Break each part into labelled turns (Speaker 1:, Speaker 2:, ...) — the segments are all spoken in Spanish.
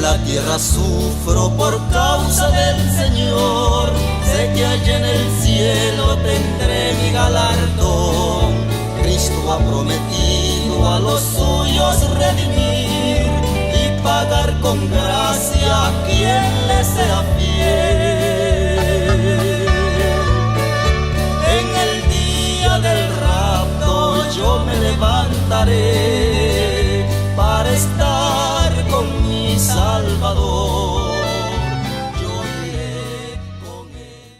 Speaker 1: la tierra sufro por causa del Señor. Sé que allá en el cielo tendré mi galardón. Cristo ha prometido a los suyos redimir y pagar con gracia a quien le sea fiel. En el día del rapto yo me levantaré para estar con mi Salvador. Yo iré con él.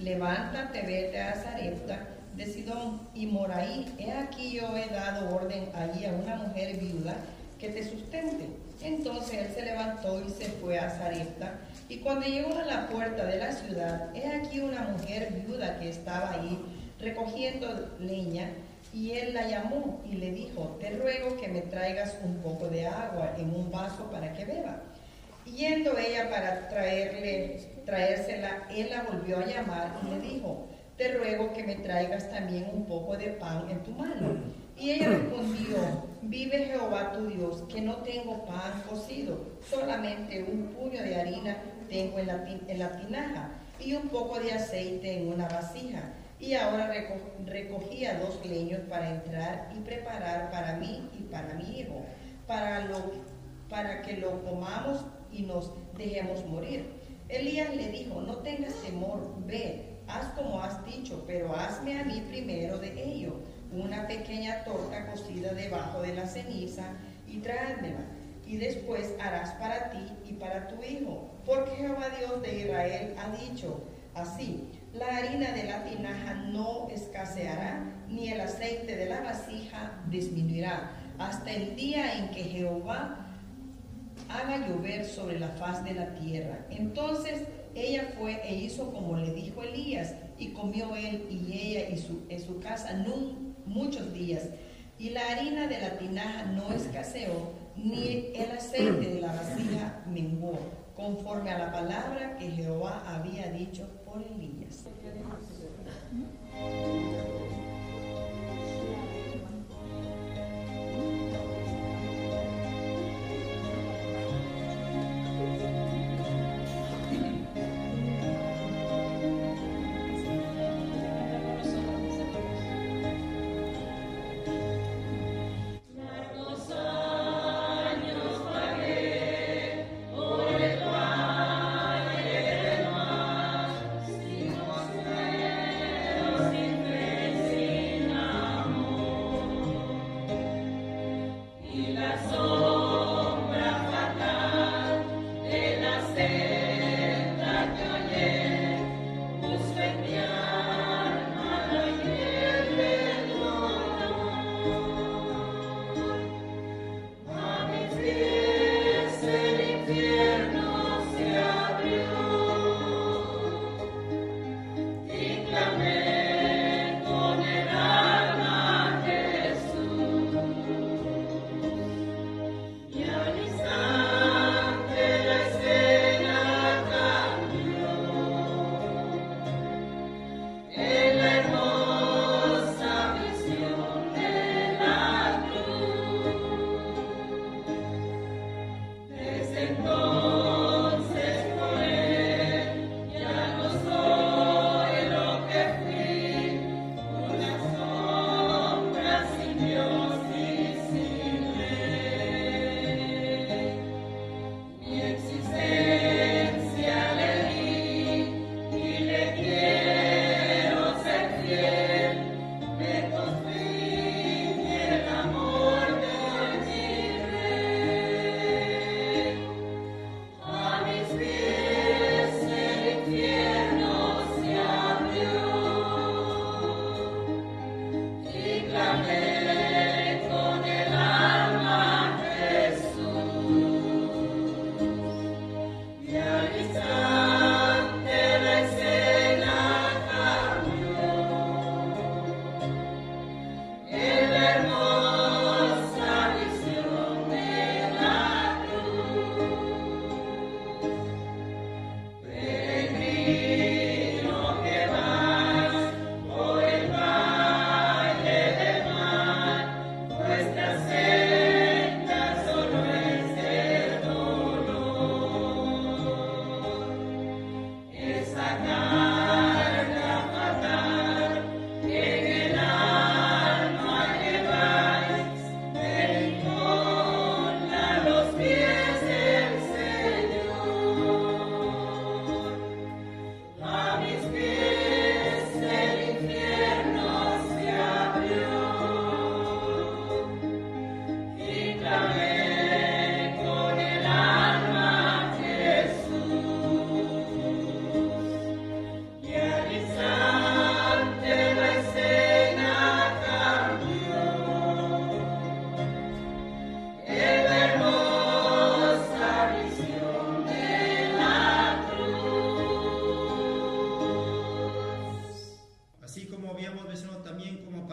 Speaker 2: levántate, vete a Sarepta de Sidón y mora ahí. He aquí yo he dado orden allí a una mujer viuda que te sustente. Entonces él se levantó y se fue a Sarepta, y cuando llegó a la puerta de la ciudad, he aquí una mujer viuda que estaba ahí recogiendo leña, y él la llamó y le dijo: te ruego que me traigas un poco de agua en un vaso para que beba. Yendo ella para traérsela, él la volvió a llamar y le dijo: te ruego que me traigas también un poco de pan en tu mano. Y ella respondió: vive Jehová tu Dios, que no tengo pan cocido, solamente un puño de harina tengo en la tinaja, y un poco de aceite en una vasija. Y ahora recogía 2 leños para entrar y preparar para mí y para mi hijo, para que lo comamos y nos dejemos morir. Elías le dijo: no tengas temor, ve, haz como has dicho, pero hazme a mí primero de ello una pequeña torta cocida debajo de la ceniza y tráemela, y después harás para ti y para tu hijo, porque Jehová Dios de Israel ha dicho así: la harina de la tinaja no escaseará, ni el aceite de la vasija disminuirá, hasta el día en que Jehová haga llover sobre la faz de la tierra. Entonces ella fue e hizo como le dijo Elías, y comió él y ella en su casa muchos días. Y la harina de la tinaja no escaseó, ni el aceite de la vasija menguó, conforme a la palabra que Jehová había dicho por Elías.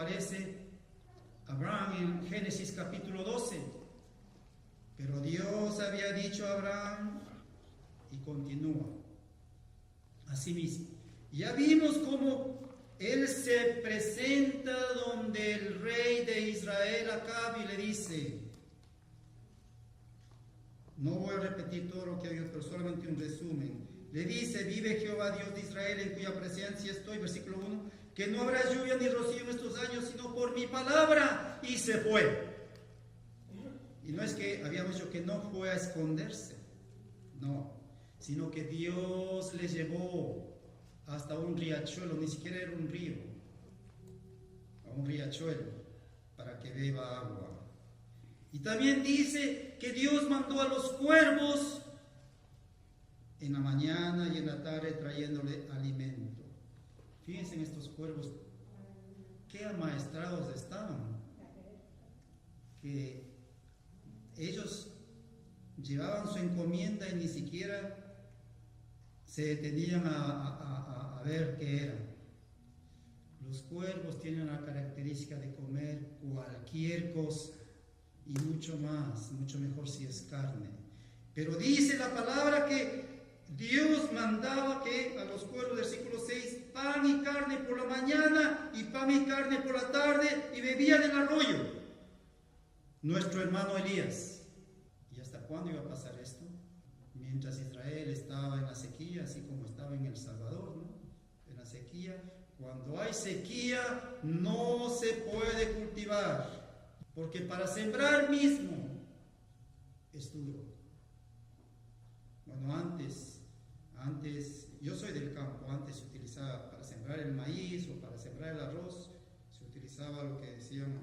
Speaker 3: aparece Abraham en Génesis capítulo 12. Pero Dios había dicho a Abraham, y continúa. Asimismo, ya vimos cómo él se presenta donde el rey de Israel, Acab, y le dice, no voy a repetir todo lo que había, pero solamente un resumen. Le dice, vive Jehová Dios de Israel, en cuya presencia estoy, versículo 1, que no habrá lluvia ni rocío en estos años, sino por mi palabra, y se fue. Y no es que habíamos dicho que no fue a esconderse, no, sino que Dios le llevó hasta un riachuelo, ni siquiera era un río, a un riachuelo, para que beba agua. Y también dice que Dios mandó a los cuervos en la mañana y en la tarde trayéndole alimento. Fíjense en estos cuervos, qué amaestrados estaban, que ellos llevaban su encomienda y ni siquiera se detenían a ver qué era. Los cuervos tienen la característica de comer cualquier cosa y mucho más, mucho mejor si es carne. Pero dice la palabra que Dios mandaba que a los cuervos, versículo 6, pan y carne por la mañana y pan y carne por la tarde, y bebían del arroyo. Nuestro hermano Elías. ¿Y hasta cuándo iba a pasar esto? Mientras Israel estaba en la sequía, así como estaba en El Salvador, ¿no? En la sequía. Cuando hay sequía, no se puede cultivar, porque para sembrar mismo es duro. Bueno, antes, yo soy del campo, antes se utilizaba para sembrar el maíz o para sembrar el arroz, se utilizaba lo que decían,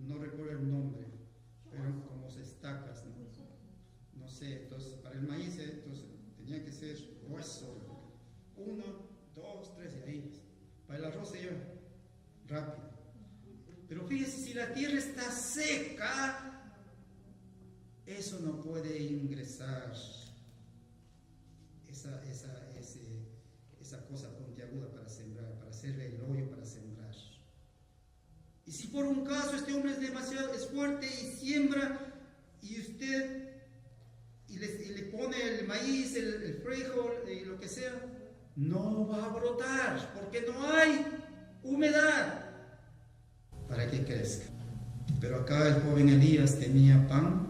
Speaker 3: no recuerdo el nombre, pero como estacas, ¿no? No sé, entonces para el maíz entonces, tenía que ser hueso, 1, 2, 3 y ahí. Para el arroz se lleva rápido. Pero fíjese, si la tierra está seca, eso no puede ingresar esa cosa puntiaguda para sembrar, para hacerle el hoyo para sembrar. Y si por un caso este hombre es fuerte y siembra, y usted le pone el maíz, el frijol y lo que sea, no va a brotar porque no hay humedad para que crezca. Pero acá el joven Elías tenía pan,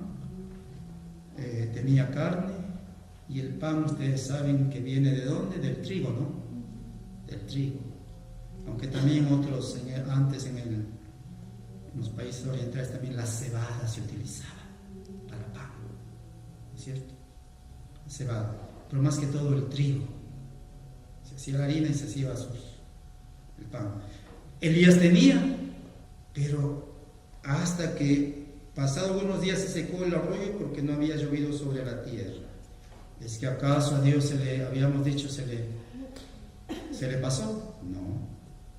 Speaker 3: tenía carne, y el pan ustedes saben que viene de dónde, del trigo, ¿no? Del trigo. Aunque también otros antes en los países orientales también la cebada se utilizaba para pan, ¿no es cierto? La cebada, pero más que todo el trigo. Se hacía la harina y se hacía el pan. Elías tenía, pero hasta que pasado unos días se secó el arroyo porque no había llovido sobre la tierra. ¿Es que acaso a Dios habíamos dicho, se le pasó? No,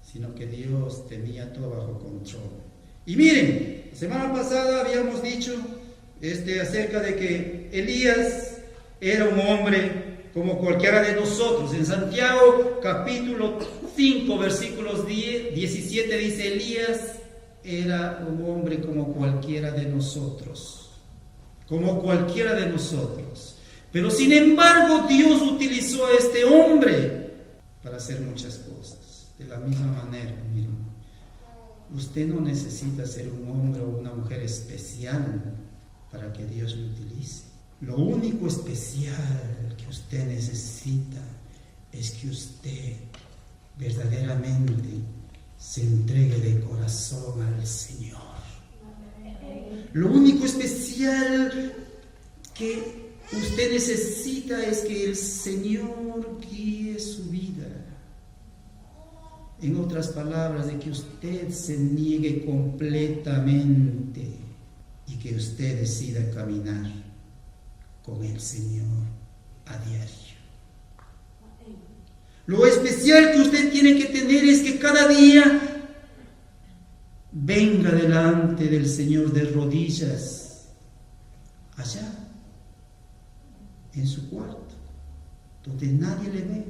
Speaker 3: sino que Dios tenía todo bajo control. Y miren, la semana pasada habíamos dicho acerca de que Elías era un hombre como cualquiera de nosotros. En Santiago capítulo 5 versículos 17 dice, Elías era un hombre como cualquiera de nosotros, como cualquiera de nosotros. Pero sin embargo Dios utilizó a este hombre para hacer muchas cosas. De la misma manera, miren, usted no necesita ser un hombre o una mujer especial para que Dios lo utilice. Lo único especial que usted necesita es que usted verdaderamente se entregue de corazón al Señor. Lo único especial que usted necesita es que el Señor guíe su vida. En otras palabras, de que usted se niegue completamente y que usted decida caminar con el Señor a diario. Lo especial que usted tiene que tener es que cada día venga delante del Señor de rodillas, allá, en su cuarto, donde nadie le ve,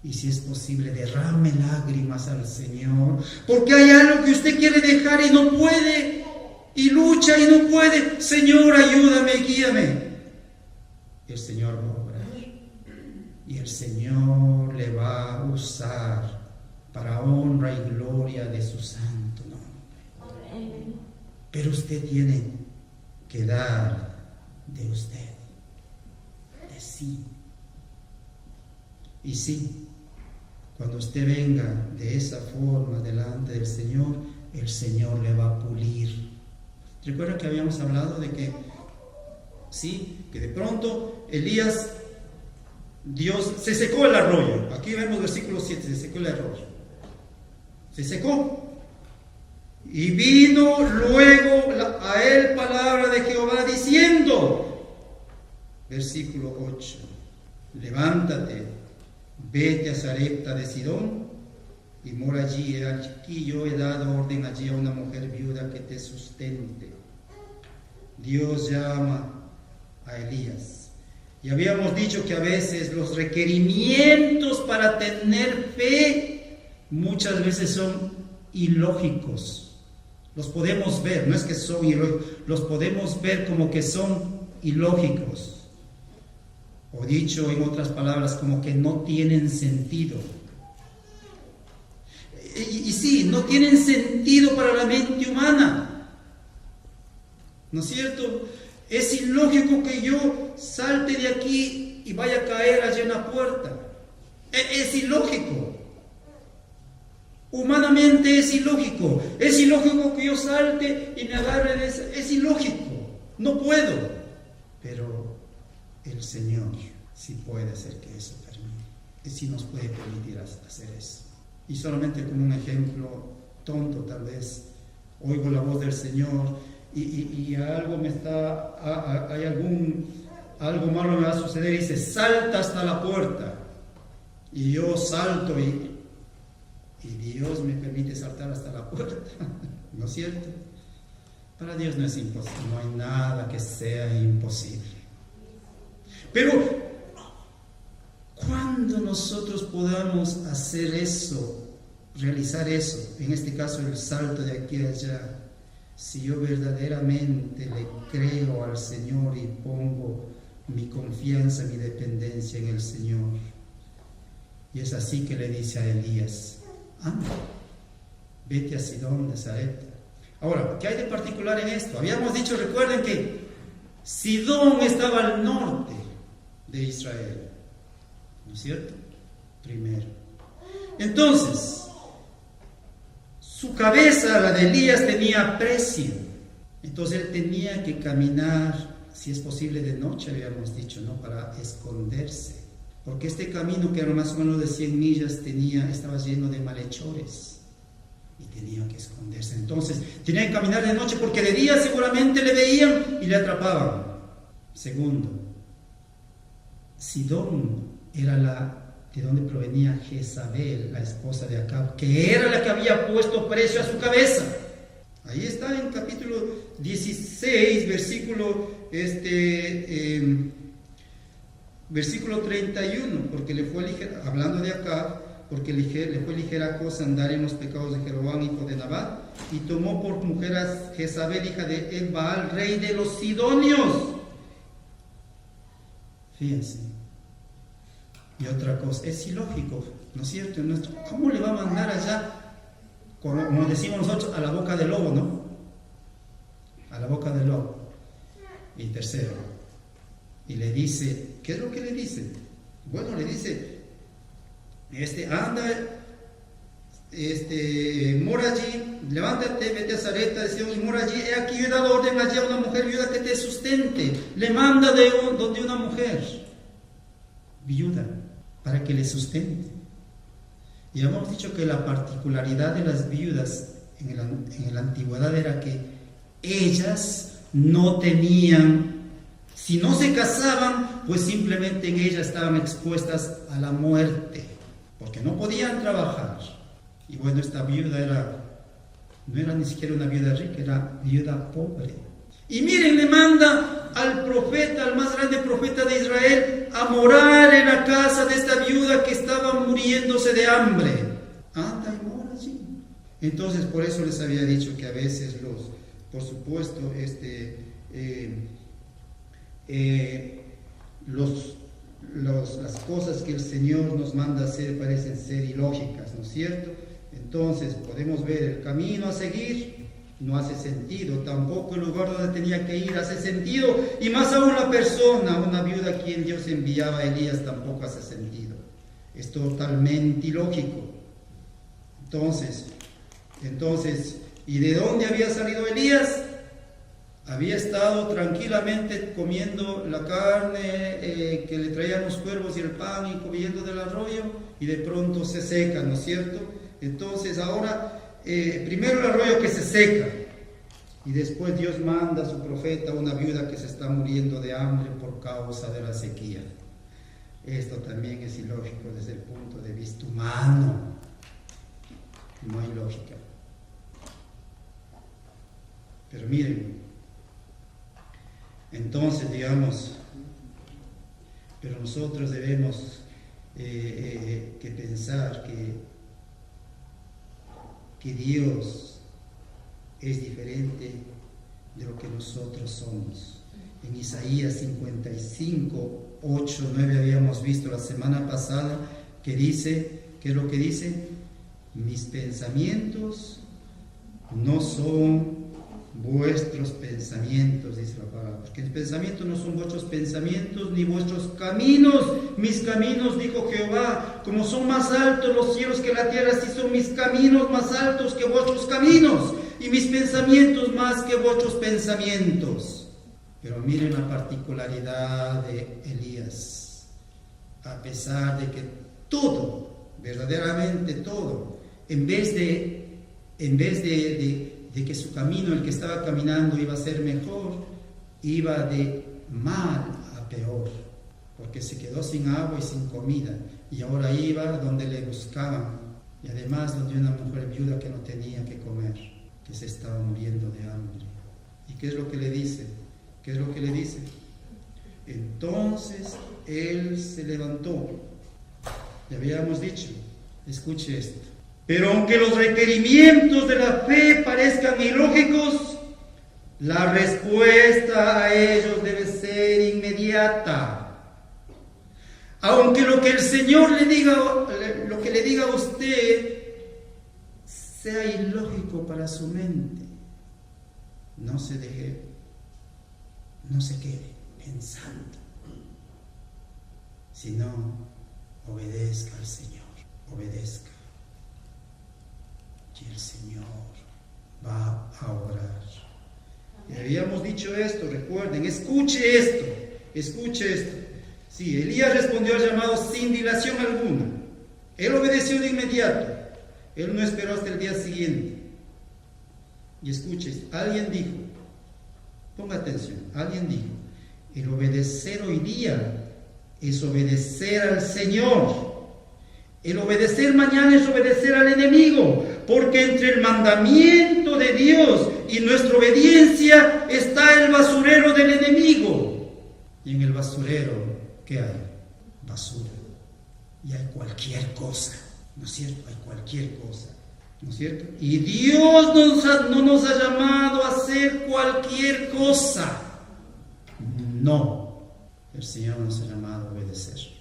Speaker 3: Y si es posible, derrame lágrimas al Señor, porque hay algo que usted quiere dejar y no puede, y lucha y no puede. Señor, ayúdame, guíame. El Señor va a obrar, y el Señor le va a usar para honra y gloria de su santo nombre. Pero usted tiene que dar de usted, de sí. Y sí, cuando usted venga de esa forma delante del Señor, el Señor le va a pulir. ¿Recuerdan que habíamos hablado de que, sí, que de pronto Elías, Dios, se secó el arroyo? Aquí vemos versículo 7, se secó el arroyo. Se secó. Y vino luego a él palabra de Jehová diciendo, versículo 8, levántate, vete a Sarepta de Sidón y mora allí. Aquí yo he dado orden allí a una mujer viuda que te sustente. Dios llama a Elías. Y habíamos dicho que a veces los requerimientos para tener fe muchas veces son ilógicos. Los podemos ver, no es que son ilógicos, los podemos ver como que son ilógicos. O dicho en otras palabras, como que no tienen sentido. Y sí, no tienen sentido para la mente humana. ¿No es cierto? Es ilógico que yo salte de aquí y vaya a caer allá en la puerta. Es ilógico. Humanamente es ilógico. Es ilógico que yo salte y me agarre de esa. Es ilógico. No puedo. Pero el Señor sí puede hacer que eso termine. Y sí nos puede permitir hacer eso. Y solamente como un ejemplo tonto tal vez, oigo la voz del Señor y algo me está, hay algo malo me va a suceder y dice, salta hasta la puerta. Y yo salto y Dios me permite saltar hasta la puerta. ¿No es cierto? Para Dios no es imposible, no hay nada que sea imposible. Pero cuando nosotros podamos hacer eso, realizar eso, en este caso el salto de aquí a allá, si yo verdaderamente le creo al Señor y pongo mi confianza, mi dependencia en el Señor, y es así que le dice a Elías, anda, vete a Sidón de Sarepta. Ahora, ¿qué hay de particular en esto? Habíamos dicho, recuerden que Sidón estaba al norte de Israel, ¿no es cierto? Primero. Entonces, su cabeza, la de Elías, tenía precio. Entonces él tenía que caminar, si es posible de noche, habíamos dicho, ¿no? Para esconderse. Porque este camino, que era más o menos de 100 millas, estaba lleno de malhechores. Y tenía que esconderse. Entonces, tenía que caminar de noche porque de día seguramente le veían y le atrapaban. Segundo, Sidón era de donde provenía Jezabel, la esposa de Acab, que era la que había puesto precio a su cabeza. Ahí está en capítulo 16, versículo 31, porque le fue ligera, hablando de Acab, porque le fue ligera cosa andar en los pecados de Jeroboam, hijo de Nabat, y tomó por mujer a Jezabel, hija de El-Baal, rey de los Sidonios. Fíjense. Y otra cosa, es ilógico, ¿no es cierto? ¿Cómo le va a mandar allá, como decimos nosotros, a la boca del lobo, ¿no? A la boca del lobo. Y tercero, y le dice, ¿qué es lo que le dice? Bueno, le dice, anda, mora allí, levántate, vete a Sarepta de Sidón y mora allí. He aquí yo he dado orden allí a una mujer viuda que te sustente. Le manda de una mujer viuda para que le sustente. Y hemos dicho que la particularidad de las viudas en la antigüedad era que ellas no tenían, si no se casaban, pues simplemente en ellas estaban expuestas a la muerte, porque no podían trabajar. Y bueno, esta viuda no era ni siquiera una viuda rica, era viuda pobre. Y miren, le manda al profeta, al más grande profeta de Israel, a morar en la casa de esta viuda que estaba muriéndose de hambre. Anda y mora allí. Entonces, por eso les había dicho que a veces por supuesto, las cosas que el Señor nos manda hacer parecen ser ilógicas, ¿no es cierto? Entonces podemos ver el camino a seguir, no hace sentido, tampoco el lugar donde tenía que ir hace sentido, y más aún la persona, una viuda a quien Dios enviaba a Elías, tampoco hace sentido. Es totalmente ilógico. Entonces, ¿y de dónde había salido Elías? Había estado tranquilamente comiendo la carne que le traían los cuervos y el pan y comiendo del arroyo, y de pronto se seca, ¿no es cierto? Entonces ahora, primero el arroyo que se seca, y después Dios manda a su profeta a una viuda que se está muriendo de hambre por causa de la sequía. Esto también es ilógico desde el punto de vista humano. No hay lógica. Pero miren, entonces digamos, pero nosotros debemos que pensar que Dios es diferente de lo que nosotros somos. En Isaías 55, 8, 9 habíamos visto la semana pasada que dice, ¿qué es lo que dice? Mis pensamientos no son vuestros pensamientos, dice la palabra, porque mis pensamientos no son vuestros pensamientos, ni vuestros caminos. Mis caminos, dijo Jehová, como son más altos los cielos que la tierra, así son mis caminos más altos que vuestros caminos, y mis pensamientos más que vuestros pensamientos. Pero miren la particularidad de Elías. A pesar de que todo, verdaderamente todo, en vez de que su camino, el que estaba caminando, iba a ser mejor, iba de mal a peor, porque se quedó sin agua y sin comida, y ahora iba donde le buscaban, y además donde una mujer viuda que no tenía que comer, que se estaba muriendo de hambre. ¿Y qué es lo que le dice? ¿Qué es lo que le dice? Entonces él se levantó. Le habíamos dicho, escuche esto. Pero aunque los requerimientos de la fe parezcan ilógicos, la respuesta a ellos debe ser inmediata. Aunque lo que el Señor le diga, lo que le diga a usted sea ilógico para su mente, no se quede pensando, sino obedezca al Señor, obedezca. Y el Señor va a obrar. Y habíamos dicho esto, recuerden, escuche esto. Sí, Elías respondió al llamado sin dilación alguna. Él obedeció de inmediato. Él no esperó hasta el día siguiente. Y escuche, alguien dijo, ponga atención, alguien dijo, el obedecer hoy día es obedecer al Señor. El obedecer mañana es obedecer al enemigo, porque entre el mandamiento de Dios y nuestra obediencia está el basurero del enemigo. Y en el basurero, ¿qué hay? Basura. Y hay cualquier cosa, ¿no es cierto? Hay cualquier cosa, ¿no es cierto? Y Dios no nos ha llamado a hacer cualquier cosa. No, el Señor nos ha llamado a obedecer.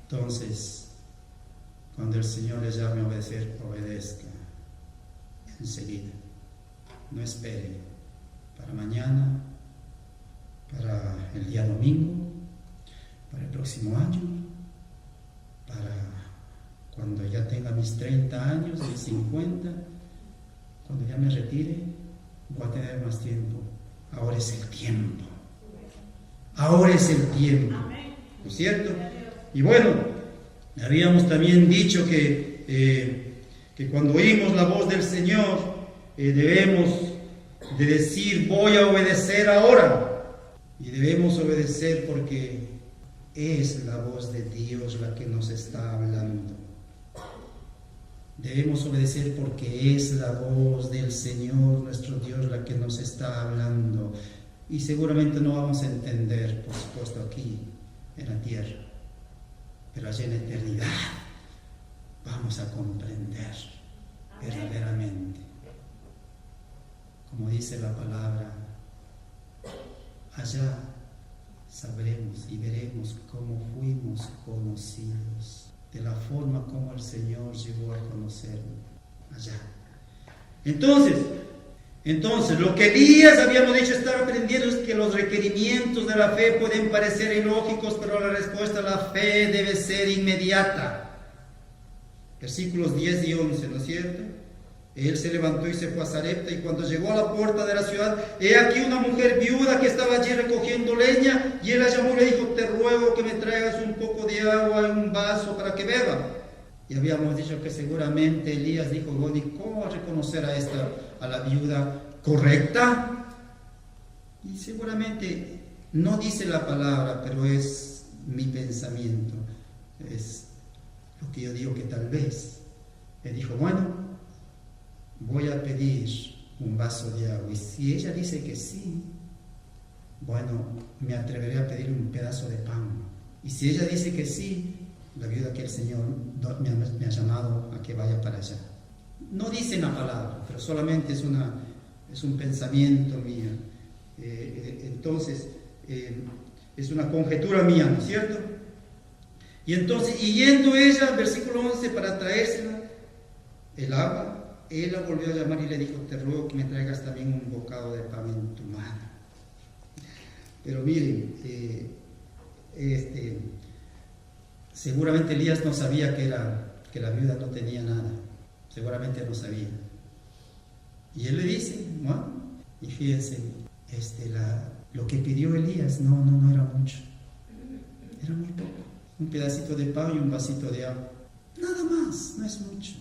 Speaker 3: Entonces, cuando el Señor les llame a obedecer, obedezca enseguida. No espere para mañana, para el día domingo, para el próximo año, para cuando ya tenga mis 30 años, mis 50, cuando ya me retire, voy a tener más tiempo. Ahora es el tiempo. Ahora es el tiempo. ¿No es cierto? Y bueno, habíamos también dicho que cuando oímos la voz del Señor, debemos de decir, voy a obedecer ahora. Y debemos obedecer porque es la voz de Dios la que nos está hablando. Debemos obedecer porque es la voz del Señor, nuestro Dios, la que nos está hablando. Y seguramente no vamos a entender, por supuesto, aquí en la tierra, pero allá en la eternidad vamos a comprender verdaderamente. Como dice la palabra, allá sabremos y veremos cómo fuimos conocidos, de la forma como el Señor llegó a conocernos allá. Entonces, lo que Elías, habíamos dicho, estaba aprendiendo es que los requerimientos de la fe pueden parecer ilógicos, pero la respuesta a la fe debe ser inmediata. Versículos 10 y 11, ¿no es cierto? Él se levantó y se fue a Sarepta, y cuando llegó a la puerta de la ciudad, he aquí una mujer viuda que estaba allí recogiendo leña, y él la llamó y le dijo: te ruego que me traigas un poco de agua en un vaso para que beba. Y habíamos dicho que seguramente Elías dijo: bueno, ¿y cómo va a reconocer a la viuda correcta? Y seguramente no dice la palabra, pero es mi pensamiento, es lo que yo digo, que tal vez le dijo: bueno, voy a pedir un vaso de agua, y si ella dice que sí, bueno, me atreveré a pedir un pedazo de pan, y si ella dice que sí, la viuda que el Señor me ha llamado a que vaya para allá. No dice la palabra, pero solamente es un pensamiento mío. Entonces, es una conjetura mía, ¿no es cierto? Y entonces, y yendo ella, versículo 11, para traérsela el agua, él la volvió a llamar y le dijo: te ruego que me traigas también un bocado de pan en tu mano. Pero miren, seguramente Elías no sabía que la viuda no tenía nada. Seguramente no sabía. Y él le dice: bueno, y fíjense, lo que pidió Elías no era mucho. Era muy poco. Un pedacito de pan y un vasito de agua. Nada más, no es mucho.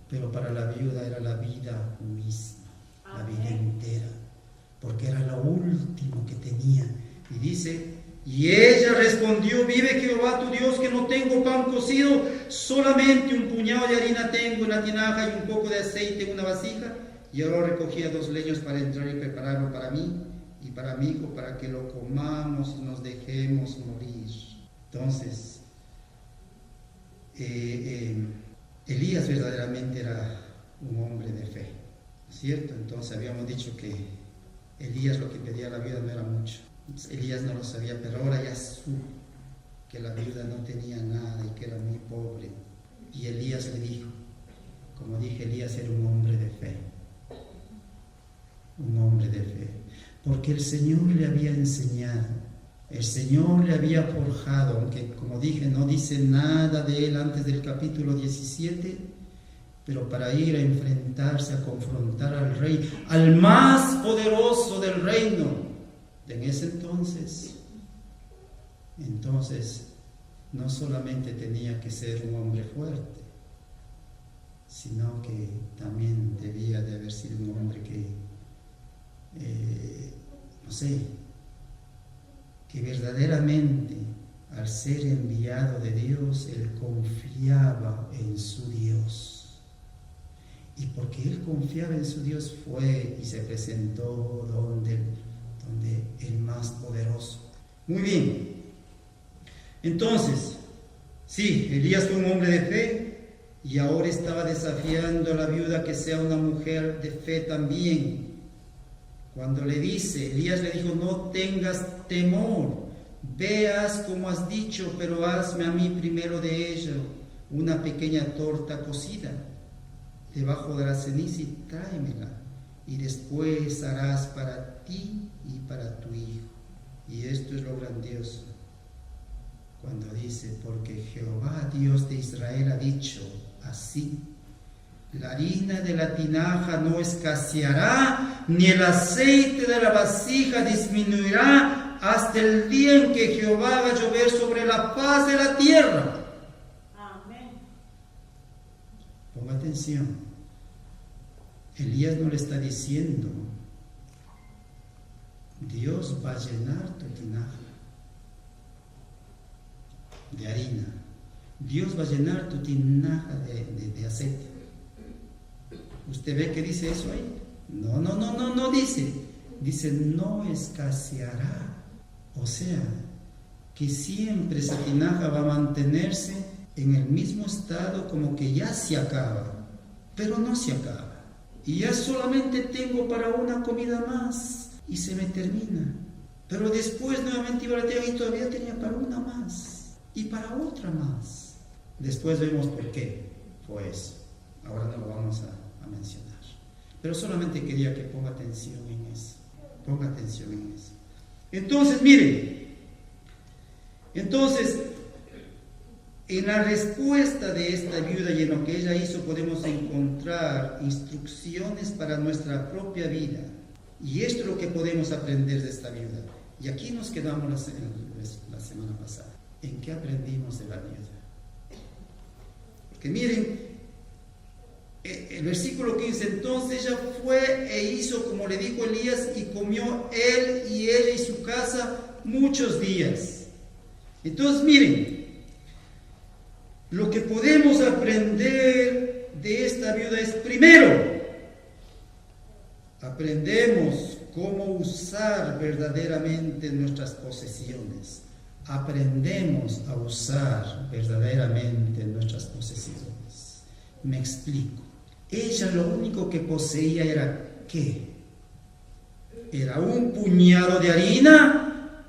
Speaker 3: Pero para la viuda era la vida misma, la vida entera, porque era lo último que tenía. Y dice: y ella respondió: vive Jehová tu Dios, que no tengo pan cocido, solamente un puñado de harina tengo en la tinaja y un poco de aceite en una vasija. Y ahora recogía 2 leños para entrar y prepararlo para mí y para mi hijo, para que lo comamos y nos dejemos morir. Entonces, Elías verdaderamente era un hombre de fe, ¿cierto? Entonces habíamos dicho que Elías lo que pedía a la viuda no era mucho. Elías no lo sabía, pero ahora ya supo que la viuda no tenía nada y que era muy pobre. Y Elías le dijo, como dije, Elías era un hombre de fe. Un hombre de fe. Porque el Señor le había enseñado, el Señor le había forjado, aunque como dije no dice nada de él antes del capítulo 17, pero para ir a enfrentarse, a confrontar al rey, al más poderoso del reino en ese entonces no solamente tenía que ser un hombre fuerte, sino que también debía de haber sido un hombre que que verdaderamente al ser enviado de Dios, él confiaba en su Dios. Y porque él confiaba en su Dios, fue y se presentó donde el más poderoso. Muy bien. Entonces, sí, Elías fue un hombre de fe y ahora estaba desafiando a la viuda que sea una mujer de fe también. Cuando le dice, Elías le dijo: no tengas temor, veas como has dicho, pero hazme a mí primero de ello una pequeña torta cocida debajo de la ceniza y tráemela, y después harás para ti y para tu hijo. Y esto es lo grandioso, cuando dice: porque Jehová Dios de Israel ha dicho así: la harina de la tinaja no escaseará, ni el aceite de la vasija disminuirá, hasta el día en que Jehová haga llover sobre la faz de la tierra.
Speaker 4: Amén.
Speaker 3: Ponga atención. Elías no le está diciendo: Dios va a llenar tu tinaja de harina, Dios va a llenar tu tinaja de aceite. ¿Usted ve que dice eso ahí? No dice: dice, no escaseará. O sea, que siempre esa tinaja va a mantenerse en el mismo estado, como que ya se acaba, pero no se acaba. Y ya solamente tengo para una comida más y se me termina. Pero después nuevamente iba a la tinaja y todavía tenía para una más y para otra más. Después vemos por qué fue eso. Ahora no lo vamos a mencionar. Pero solamente quería que ponga atención en eso. Ponga atención en eso. Entonces, miren. Entonces, en la respuesta de esta viuda y en lo que ella hizo podemos encontrar instrucciones para nuestra propia vida. Y esto es lo que podemos aprender de esta viuda. Y aquí nos quedamos la semana pasada. ¿En qué aprendimos de la viuda? Porque miren, el versículo 15, entonces ella fue e hizo como le dijo Elías y comió él y ella y su casa muchos días. Entonces miren, lo que podemos aprender de esta viuda es, primero, aprendemos cómo usar verdaderamente nuestras posesiones. Aprendemos a usar verdaderamente nuestras posesiones. Me explico. Ella lo único que poseía era ¿qué? Era un puñado de harina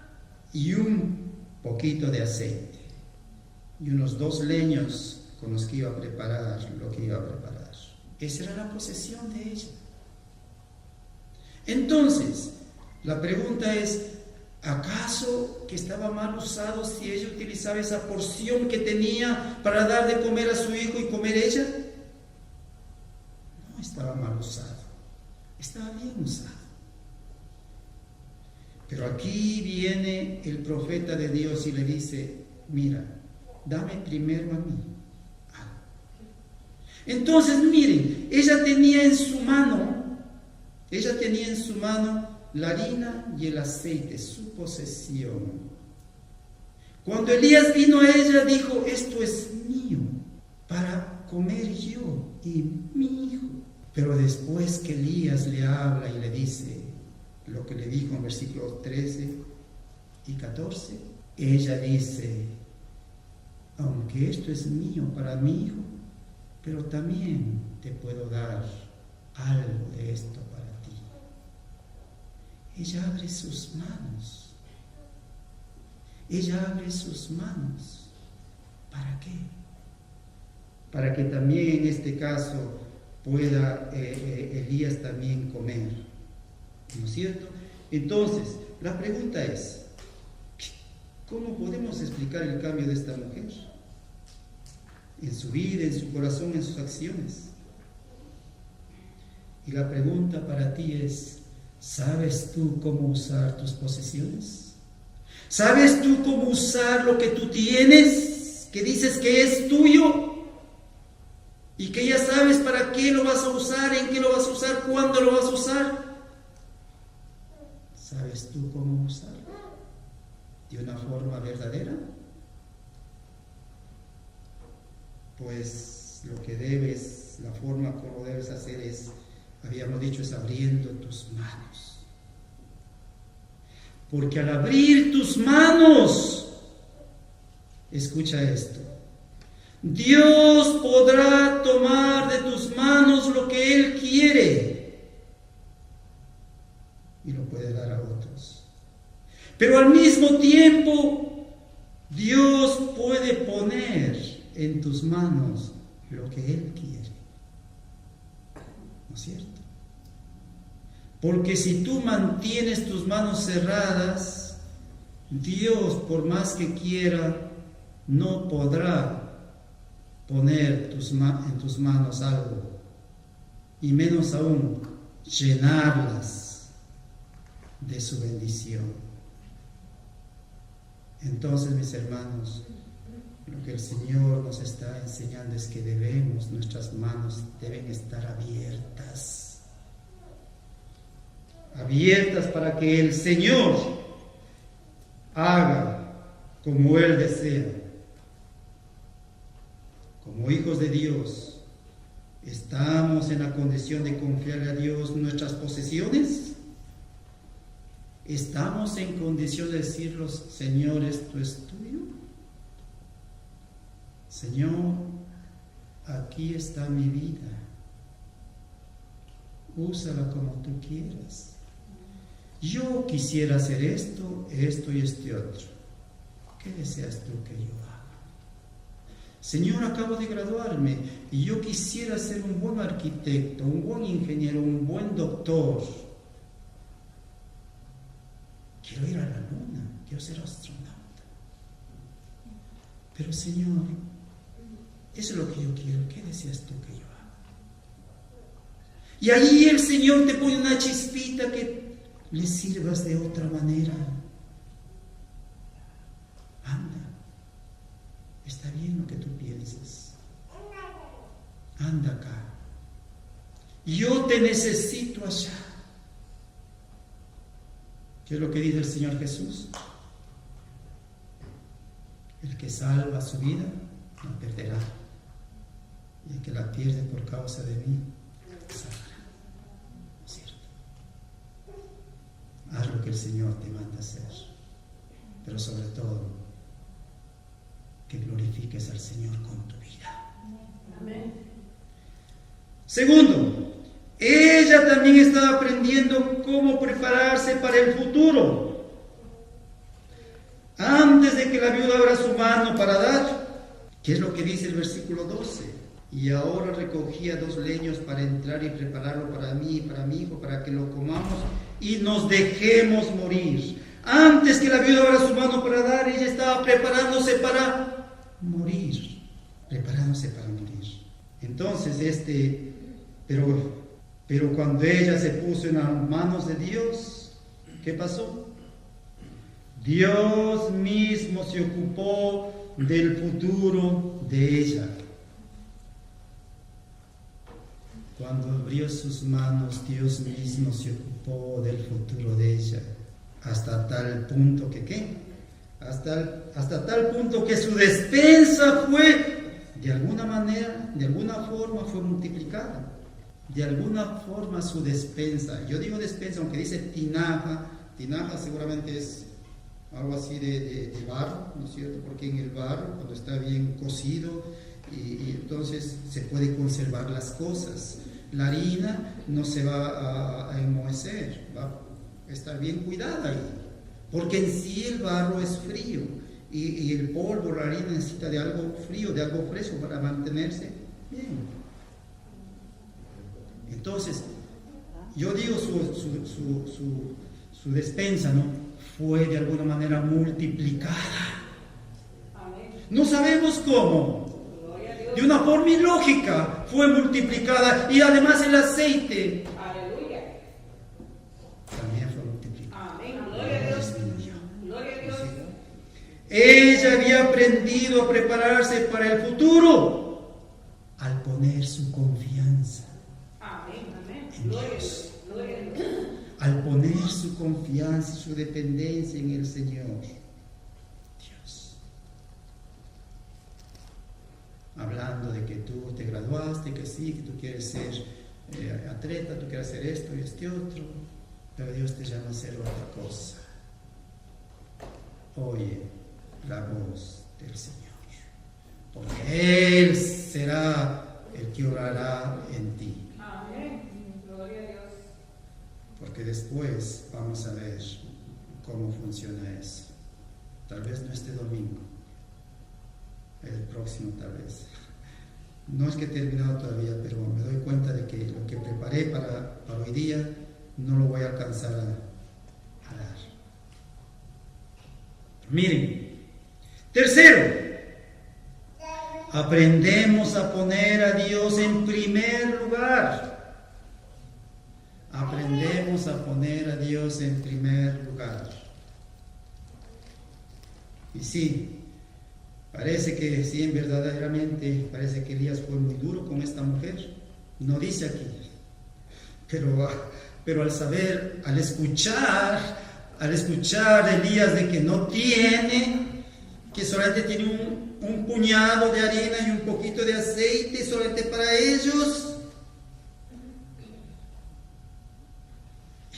Speaker 3: y un poquito de aceite y unos 2 leños con los que iba a preparar lo que iba a preparar. Esa era la posesión de ella. Entonces, la pregunta es, ¿acaso que estaba mal usado si ella utilizaba esa porción que tenía para dar de comer a su hijo y comer ella? No estaba mal usado, estaba bien usado. Pero aquí viene el profeta de Dios y le dice, mira, dame primero a mí. Entonces, miren, ella tenía en su mano la harina y el aceite, su posesión. Cuando Elías vino a ella, dijo, esto es mío, para comer yo y mi hijo. Pero después que Elías le habla y le dice lo que le dijo en versículos 13 y 14, ella dice, aunque esto es mío para mi hijo, pero también te puedo dar algo de esto para ti. Ella abre sus manos. Ella abre sus manos. ¿Para qué? Para que también en este caso pueda Elías también comer. ¿No es cierto? Entonces, la pregunta es, ¿cómo podemos explicar el cambio de esta mujer? En su vida, en su corazón, en sus acciones. Y la pregunta para ti es, ¿sabes tú cómo usar tus posesiones? ¿Sabes tú cómo usar lo que tú tienes, que dices que es tuyo? Y que ya sabes para qué lo vas a usar, en qué lo vas a usar, cuándo lo vas a usar. ¿Sabes tú cómo usarlo? ¿De una forma verdadera? Pues lo que debes, la forma como debes hacer es, habíamos dicho, es abriendo tus manos. Porque al abrir tus manos, escucha esto, Dios podrá tomar de tus manos lo que Él quiere y lo puede dar a otros. Pero al mismo tiempo, Dios puede poner en tus manos lo que Él quiere. ¿No es cierto? Porque si tú mantienes tus manos cerradas, Dios, por más que quiera, no podrá poner en tus manos algo, y menos aún llenarlas de su bendición. Entonces, mis hermanos, lo que el Señor nos está enseñando es que nuestras manos deben estar abiertas. Abiertas para que el Señor haga como Él desea. Como hijos de Dios, ¿estamos en la condición de confiarle a Dios nuestras posesiones? ¿estamos en condición de decirle, Señor, esto es tuyo? Señor, aquí está mi vida. Úsala como tú quieras. Yo quisiera hacer esto y este otro. ¿Qué deseas tú que yo haga? Señor, acabo de graduarme y yo quisiera ser un buen arquitecto, un buen ingeniero, un buen doctor. Quiero ir a la luna, quiero ser astronauta. Pero Señor, eso es lo que yo quiero. ¿Qué deseas tú que yo haga? Y ahí el Señor te pone una chispita que le sirvas de otra manera. Anda, está bien lo que tú piensas. Anda acá. Yo te necesito allá. ¿Qué es lo que dice el Señor Jesús? El que salva su vida, la perderá. Y el que la pierde por causa de mí, la salvará. ¿No es cierto? Haz lo que el Señor te manda hacer. Pero sobre todo, que glorifiques al Señor con tu vida.
Speaker 2: Amén.
Speaker 3: Segundo, ella también estaba aprendiendo cómo prepararse para el futuro. Antes de que la viuda abra su mano para dar, ¿qué es lo que dice el versículo 12? Y ahora recogía 2 leños para entrar y prepararlo para mí y para mi hijo, para que lo comamos y nos dejemos morir. Antes que la viuda abra su mano para dar, ella estaba preparándose para morir. Preparándose para morir. Entonces, pero cuando ella se puso en las manos de Dios, ¿qué pasó? Dios mismo se ocupó del futuro de ella. Cuando abrió sus manos, Dios mismo se ocupó del futuro de ella. Hasta tal punto que, ¿qué? Hasta tal punto que su despensa fue, de alguna manera, de alguna forma fue multiplicada. De alguna forma su despensa, yo digo despensa, aunque dice tinaja seguramente es algo así de barro, ¿no es cierto? Porque en el barro, cuando está bien cocido, y entonces se puede conservar las cosas. La harina no se va a enmohecer, va a estar bien cuidada ahí, porque en sí el barro es frío, y el polvo, la harina necesita de algo frío, de algo fresco para mantenerse bien. Entonces, yo digo su despensa, ¿no? Fue de alguna manera multiplicada. No sabemos cómo. De una forma ilógica fue multiplicada. Y además el aceite también fue multiplicado. Ella había aprendido a prepararse para el futuro al poner su confianza en Dios, al poner su confianza y su dependencia en el Señor. Dios, hablando de que tú te graduaste, que sí, que tú quieres ser atleta, tú quieres hacer esto y este otro, pero Dios te llama a hacer otra cosa. Oye la voz del Señor, porque Él será el que orará en ti. Porque después vamos a ver cómo funciona eso. Tal vez no este domingo, el próximo tal vez. No es que he terminado todavía, pero me doy cuenta de que lo que preparé para hoy día no lo voy a alcanzar a dar. Miren, tercero, aprendemos a poner a Dios en primer lugar. Aprendemos a poner a Dios en primer lugar. Y sí, parece que sí, verdaderamente, parece que Elías fue muy duro con esta mujer. No dice aquí. Pero al saber, al escuchar Elías de que no tiene, que solamente tiene un puñado de harina y un poquito de aceite solamente para ellos,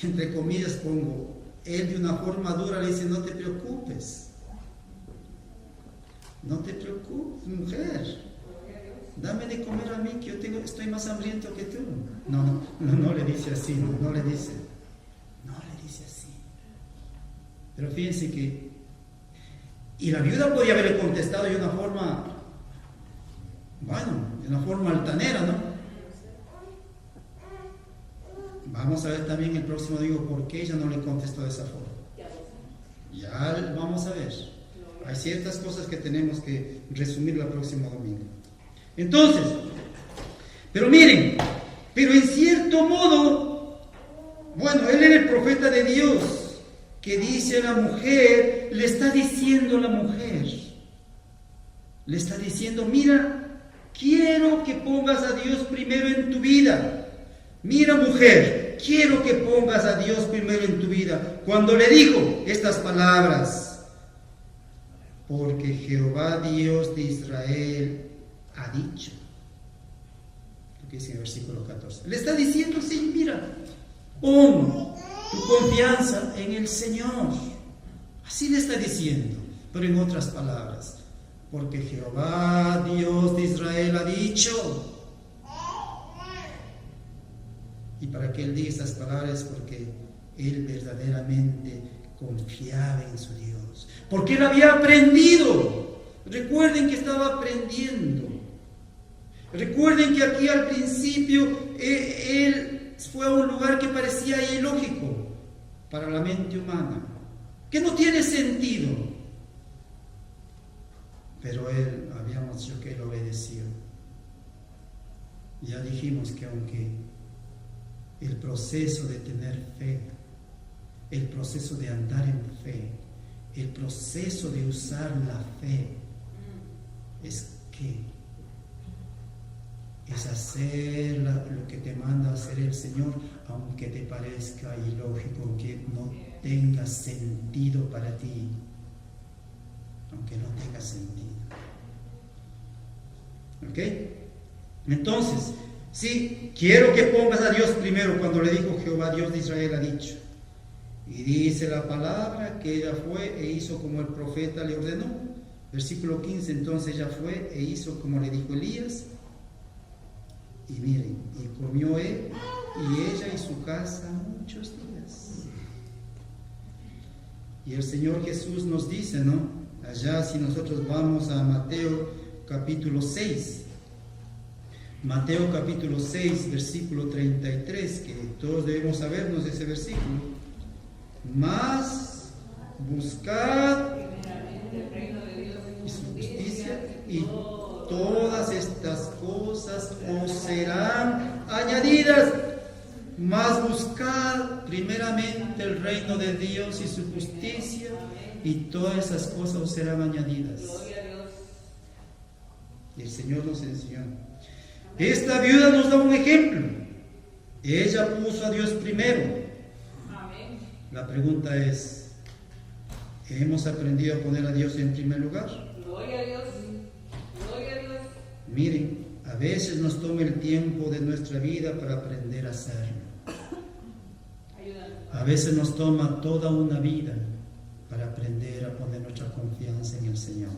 Speaker 3: entre comillas pongo, él de una forma dura le dice, no te preocupes. No te preocupes, mujer. Dame de comer a mí, que yo estoy más hambriento que tú. No le dice así, no le dice así. Pero fíjense que, y la viuda podía haberle contestado de una forma, de una forma altanera, ¿no? Vamos a ver también el próximo domingo por qué ella no le contestó de esa forma. Ya vamos a ver. Hay ciertas cosas que tenemos que resumir el próximo domingo. Entonces, pero miren, pero en cierto modo, él era el profeta de Dios, que dice a la mujer, le está diciendo a la mujer, le está diciendo, mira, quiero que pongas a Dios primero en tu vida. Mira, mujer, quiero que pongas a Dios primero en tu vida. Cuando le dijo estas palabras, porque Jehová Dios de Israel ha dicho, lo que dice en el versículo 14, le está diciendo, sí, mira, pon tu confianza en el Señor. Así le está diciendo, pero en otras palabras, porque Jehová Dios de Israel ha dicho. Y para que él diga estas palabras, porque él verdaderamente confiaba en su Dios, porque él había aprendido. Recuerden que estaba aprendiendo. Recuerden que aquí al principio él fue a un lugar que parecía ilógico para la mente humana, que no tiene sentido, pero él, habíamos dicho que él obedeció. Ya dijimos que aunque el proceso de tener fe, el proceso de andar en fe, el proceso de usar la fe, es hacer lo que te manda hacer el Señor, aunque te parezca ilógico, aunque no tenga sentido para ti, aunque no tenga sentido. ¿Ok? Entonces, sí, quiero que pongas a Dios primero, cuando le dijo Jehová Dios de Israel ha dicho. Y dice la palabra que ella fue e hizo como el profeta le ordenó. Versículo 15, entonces ella fue e hizo como le dijo Elías. Y miren, y comió él y ella y su casa muchos días. Y el Señor Jesús nos dice, ¿no? Allá, si nosotros vamos a Mateo capítulo 6, Mateo capítulo 6, versículo 33, que todos debemos sabernos ese versículo. Mas buscad y su justicia, y todas estas cosas os serán añadidas. Mas buscad primeramente el reino de Dios y su justicia, y todas esas cosas os serán añadidas. Y el Señor nos enseñó. Esta viuda nos da un ejemplo. Ella puso a Dios primero. La pregunta es, ¿hemos aprendido a poner a Dios en primer lugar?
Speaker 4: Gloria a Dios. Gloria a Dios.
Speaker 3: Miren, a veces nos toma el tiempo de nuestra vida para aprender a hacerlo. A veces nos toma toda una vida para aprender a poner nuestra confianza en el Señor.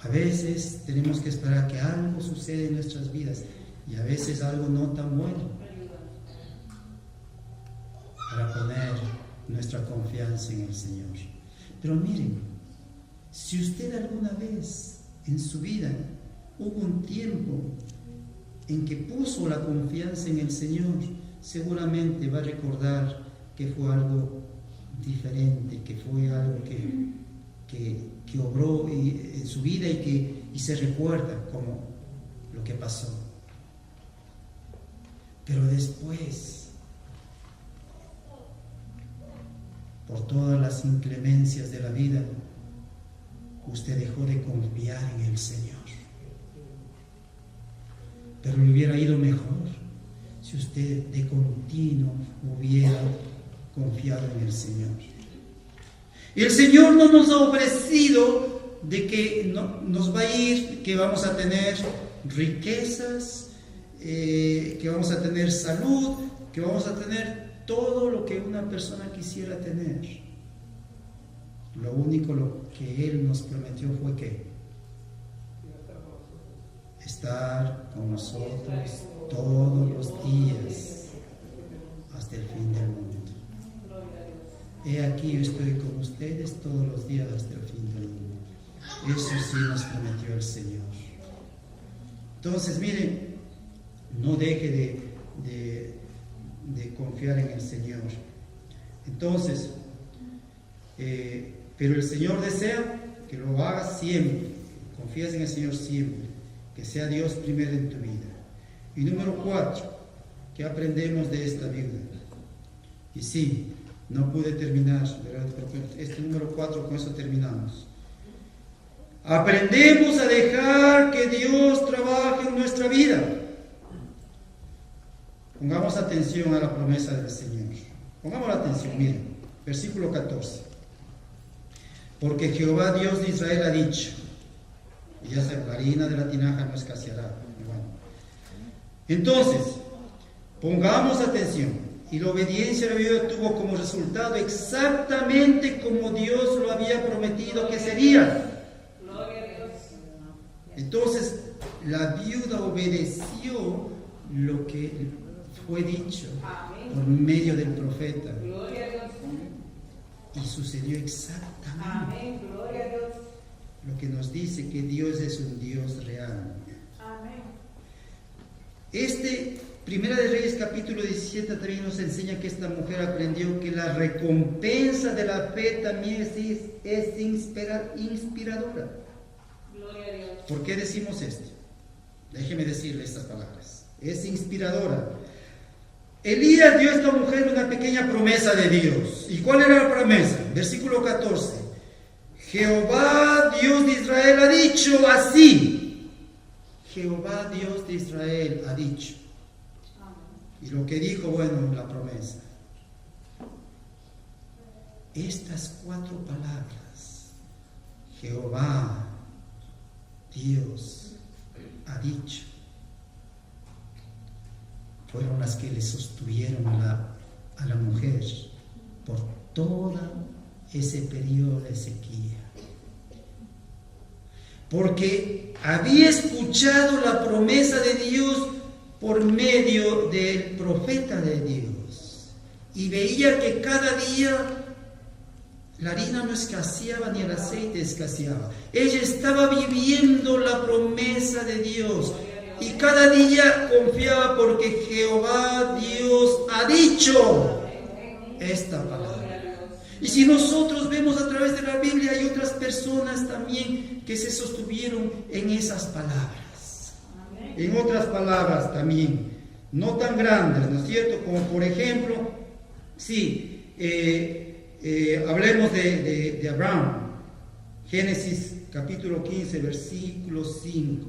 Speaker 3: A veces tenemos que esperar que algo suceda en nuestras vidas, y a veces algo no tan bueno, para poner nuestra confianza en el Señor. Pero miren, si usted alguna vez en su vida hubo un tiempo en que puso la confianza en el Señor, seguramente va a recordar que fue algo diferente, que fue algo que obró en su vida y se recuerda como lo que pasó. Pero después, por todas las inclemencias de la vida, usted dejó de confiar en el Señor. Pero le hubiera ido mejor si usted de continuo hubiera confiado en el Señor. Y el Señor no nos ha ofrecido de que no, nos va a ir, que vamos a tener riquezas, que vamos a tener salud, que vamos a tener todo lo que una persona quisiera tener. Lo único lo que Él nos prometió fue que estar con nosotros todos los días hasta el fin del mundo. He aquí, yo estoy con ustedes todos los días hasta el fin del mundo. Eso sí nos prometió el Señor. Entonces, miren, no deje de confiar en el Señor. Entonces, pero el Señor desea que lo hagas siempre. Confíes en el Señor siempre. Que sea Dios primero en tu vida. Y número 4, ¿qué aprendemos de esta viuda? Y sí, no pude terminar, ¿verdad? Pero este número 4, con eso terminamos. Aprendemos a dejar que Dios trabaje en nuestra vida. Pongamos atención a la promesa del Señor. Pongamos la atención, miren, versículo 14. Porque Jehová Dios de Israel ha dicho, y ya sabe, la harina de la tinaja no escaseará. Bueno. Entonces, pongamos atención. Y la obediencia de la viuda tuvo como resultado exactamente como Dios lo había prometido que sería. Entonces, la viuda obedeció lo que fue dicho por medio del profeta. Y sucedió exactamente lo que nos dice que Dios es un Dios real. Primera de Reyes capítulo 17 también nos enseña que esta mujer aprendió que la recompensa de la fe también es inspiradora. ¿Por qué decimos esto? Déjeme decirle estas palabras. Es inspiradora. Elías dio a esta mujer una pequeña promesa de Dios. ¿Y cuál era la promesa? Versículo 14. Jehová Dios de Israel ha dicho así. Jehová Dios de Israel ha dicho. Y lo que dijo, bueno, la promesa. Estas 4 palabras, Jehová Dios ha dicho, fueron las que le sostuvieron a la mujer por todo ese periodo de sequía. Porque había escuchado la promesa de Dios por medio del profeta de Dios. Y veía que cada día la harina no escaseaba ni el aceite escaseaba. Ella estaba viviendo la promesa de Dios. Y cada día confiaba porque Jehová Dios ha dicho esta palabra. Y si nosotros vemos a través de la Biblia, hay otras personas también que se sostuvieron en esas palabras. En otras palabras también, no tan grandes, ¿no es cierto? Como por ejemplo, hablemos de Abraham. Génesis capítulo 15, versículo 5.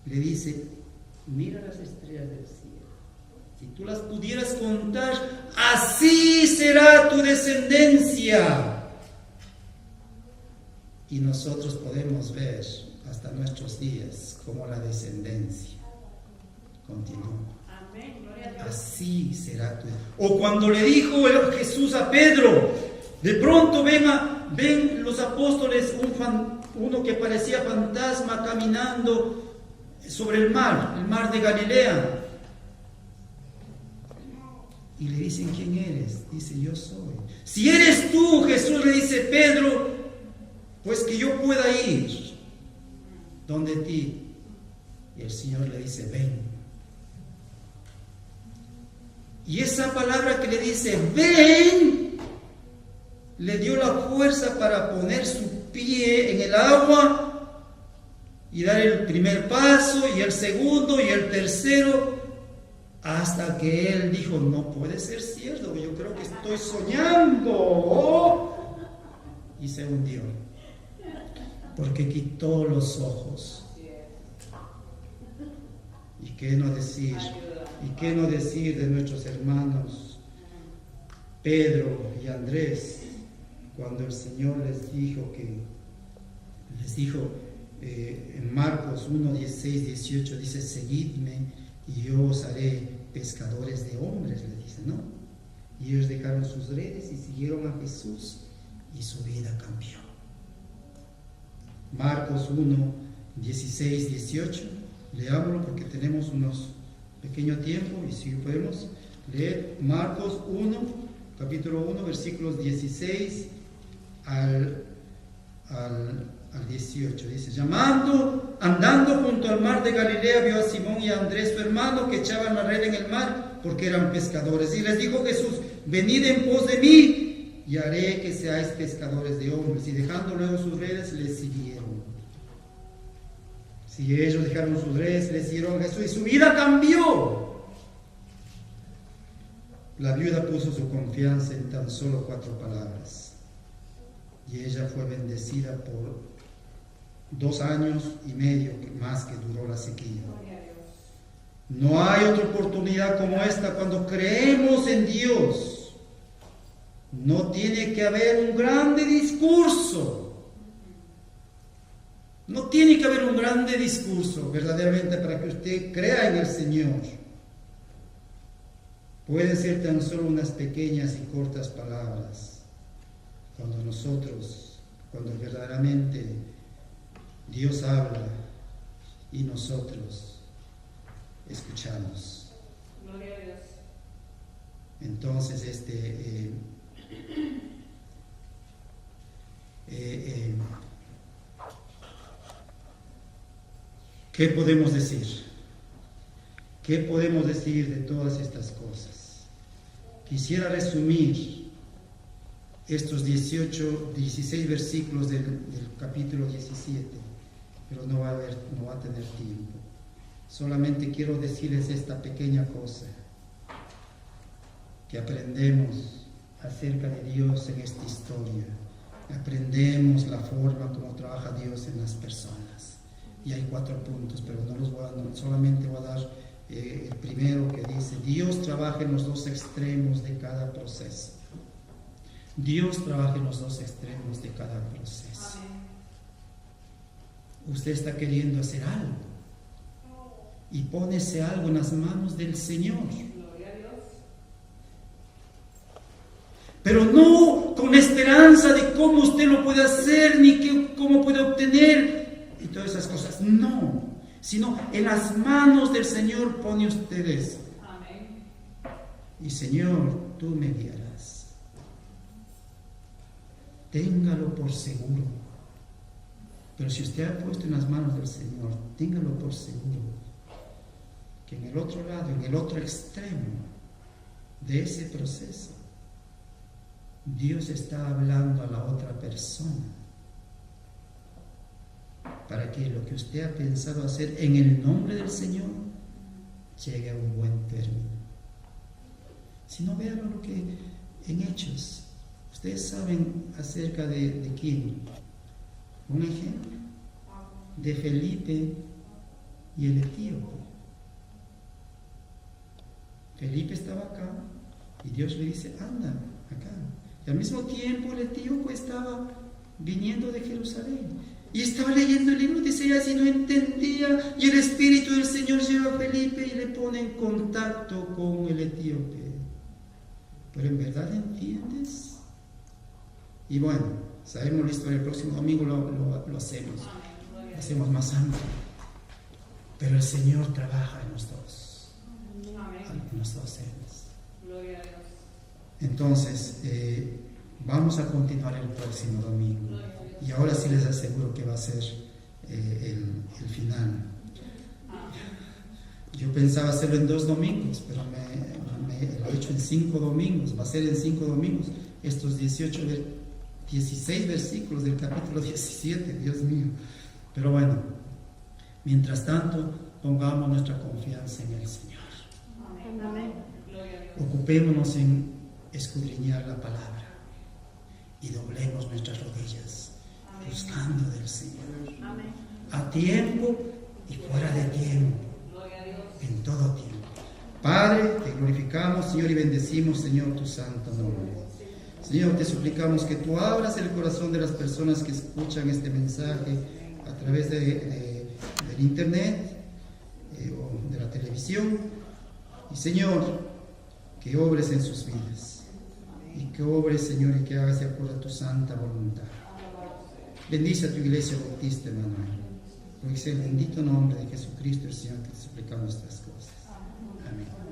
Speaker 3: Le dice, mira las estrellas del cielo. Si tú las pudieras contar, así será tu descendencia. Y nosotros podemos ver hasta nuestros días como la descendencia continúa. Así será tu. O cuando le dijo Jesús a Pedro, de pronto ven los apóstoles uno que parecía fantasma caminando sobre el mar de Galilea. Y le dicen, ¿quién eres? Dice, yo soy. Si eres tú, Jesús le dice, Pedro, pues que yo pueda ir donde ti. Y el Señor le dice, ven. Y esa palabra que le dice, ven, le dio la fuerza para poner su pie en el agua y dar el primer paso y el segundo y el tercero, hasta que él dijo, no puede ser cierto, yo creo que estoy soñando. Y se hundió, porque quitó los ojos. ¿Y qué no decir? ¿Y qué no decir de nuestros hermanos Pedro y Andrés, cuando el Señor les dijo en Marcos 1, 16, 18, dice, seguidme y yo os haré pescadores de hombres, le dice, ¿no? Y ellos dejaron sus redes y siguieron a Jesús y su vida cambió. Marcos 1, 16, 18. Leámoslo porque tenemos unos pequeño tiempo y si podemos leer Marcos 1, capítulo 1, versículos 16 al 18. Dice: andando junto al mar de Galilea, vio a Simón y a Andrés su hermano que echaban la red en el mar porque eran pescadores. Y les dijo Jesús: venid en pos de mí y haré que seáis pescadores de hombres. Y dejando luego sus redes, les siguieron. Si ellos dejaron sus redes, les siguieron a Jesús y su vida cambió. La viuda puso su confianza en tan solo 4 palabras. Y ella fue bendecida por 2 años y medio más que duró la sequía. No hay otra oportunidad como esta cuando creemos en Dios. No tiene que haber un grande discurso. No tiene que haber un grande discurso verdaderamente para que usted crea en el Señor. Pueden ser tan solo unas pequeñas y cortas palabras. Cuando verdaderamente Dios habla y nosotros escuchamos.
Speaker 4: Gloria a Dios.
Speaker 3: Entonces, ¿qué podemos decir? ¿Qué podemos decir de todas estas cosas? Quisiera resumir estos 16 versículos del capítulo 17, pero no va a tener tiempo. Solamente quiero decirles esta pequeña cosa, que aprendemos acerca de Dios en esta historia. Aprendemos la forma como trabaja Dios en las personas. Y hay 4 puntos, pero solamente voy a dar el primero, que dice: Dios trabaja en los 2 extremos de cada proceso. Dios trabaja en los 2 extremos de cada proceso. Usted está queriendo hacer algo y pone ese algo en las manos del Señor. Pero no con la esperanza de cómo usted lo puede hacer, ni cómo puede obtener y todas esas cosas. No, sino en las manos del Señor pone usted eso.
Speaker 4: Amén.
Speaker 3: Y Señor, tú me guiarás. Téngalo por seguro. Pero si usted ha puesto en las manos del Señor, téngalo por seguro que en el otro lado, en el otro extremo de ese proceso, Dios está hablando a la otra persona para que lo que usted ha pensado hacer en el nombre del Señor llegue a un buen término. Si no, vean lo que en Hechos, ustedes saben acerca de quién. Un ejemplo de Felipe y el etíope. Felipe estaba acá y Dios le dice: anda acá. Y al mismo tiempo el etíope estaba viniendo de Jerusalén y estaba leyendo el libro. Dice: ella así no entendía, y el Espíritu del Señor lleva a Felipe y le pone en contacto con el etíope. Pero en verdad entiendes. Y bueno, sabemos la historia. El próximo domingo lo hacemos. Lo hacemos más amplio. Pero el Señor trabaja en los 2. En los 2 temas.
Speaker 4: Gloria a Dios.
Speaker 3: Entonces, vamos a continuar el próximo domingo. Y ahora sí les aseguro que va a ser el final. Yo pensaba hacerlo en 2 domingos, pero lo he hecho en 5 domingos. Va a ser en 5 domingos. Estos 16 versículos del capítulo 17, Dios mío. Pero bueno, mientras tanto, pongamos nuestra confianza en el Señor.
Speaker 4: Amén.
Speaker 3: Ocupémonos en escudriñar la palabra y doblemos nuestras rodillas buscando del Señor.
Speaker 4: Amén.
Speaker 3: A tiempo y fuera de tiempo,
Speaker 4: Gloria a Dios.
Speaker 3: en todo tiempo. Padre, te glorificamos, Señor, y bendecimos, Señor, tu santo nombre. Señor, te suplicamos que tú abras el corazón de las personas que escuchan este mensaje a través del internet o de la televisión. Y Señor, que obres en sus vidas. y que obres, Señor, y que hagas de acuerdo a tu santa voluntad. Bendice a tu iglesia bautista, Emanuel. Porque sea el bendito nombre de Jesucristo, el Señor, que te suplicamos estas cosas. Amén.